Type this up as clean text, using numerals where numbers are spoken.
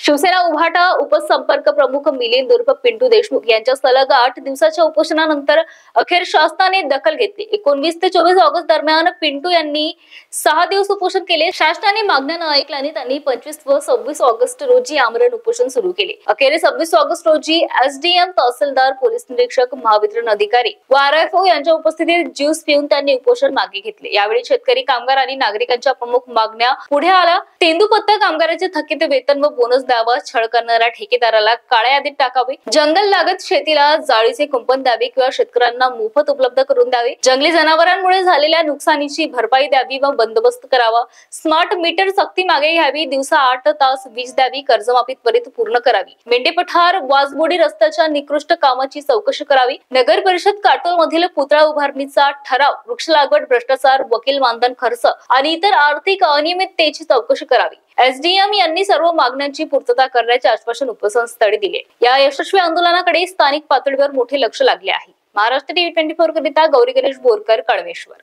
शिवसेना उभाटा उपसंपर्क प्रमुख मिलिंद उर्फ पिंटू देशमुख यांच्या सलग 8 दिवसाच्या उपोषणानंतर अखेर शासनाने दखल घेतली। 19 ते 24 ऑगस्ट दरम्यान पिंटू यांनी 6 दिवस उपोषण केले। शासनाने मागण्या न ऐकल्याने त्यांनी 25 व 26 ऑगस्ट रोजी आमरण उपोषण सुरू केले। अखेर 26 ऑगस्ट रोजी एसडीएम, तहसीलदार, पोलीस निरीक्षक, महावितरण अधिकारी व आरएफओ यांच्या उपस्थितीत ज्यूस पिऊन त्यांनी उपोषण मागे घेतले। यावेळी शेतकरी, कामगार आणि नागरिकांच्या प्रमुख मागण्या पुढे आल्या। तेंदूपत्ता कामगारांचे थकीत वेतन व बोनस द्यावा, छळ करणाऱ्या ठेकेदाराला काळ्या यादीत टाकावे, जंगल लागत शेतीला जाळीचे कुंपण द्यावे किंवा शेतकऱ्यांना मोफत उपलब्ध करून द्यावे, जंगली जनावरांमुळे झालेल्या नुकसानीची भरपाई द्यावी व बंदोबस्त करावा, स्मार्ट मीटर सक्ती मागे घ्यावी, दिवसा 8 तास वीज द्यावी, कर्जमाफी त्वरित पूर्ण करावी, मेंढे पठार वासबोडी रस्त्याच्या निकृष्ट कामाची चौकशी करावी, नगर परिषद काटोल मधील पुतळा उभारणीचा ठराव, वृक्ष लागवड, भ्रष्टाचार, वकील मानधन खर्च आणि इतर आर्थिक अनियमिततेची चौकशी करावी। एसडीएम यांनी सर्व मागण्यांची पूर्तता करण्याचे आश्वासन उपोषणस्थळी दिले। या यशस्वी आंदोलनाकडे स्थानिक पातळीवर मोठे लक्ष लागले आहे। महाराष्ट्र टीव्ही 24 करिता गौरी गणेश बोरकर, कळमेश्वर।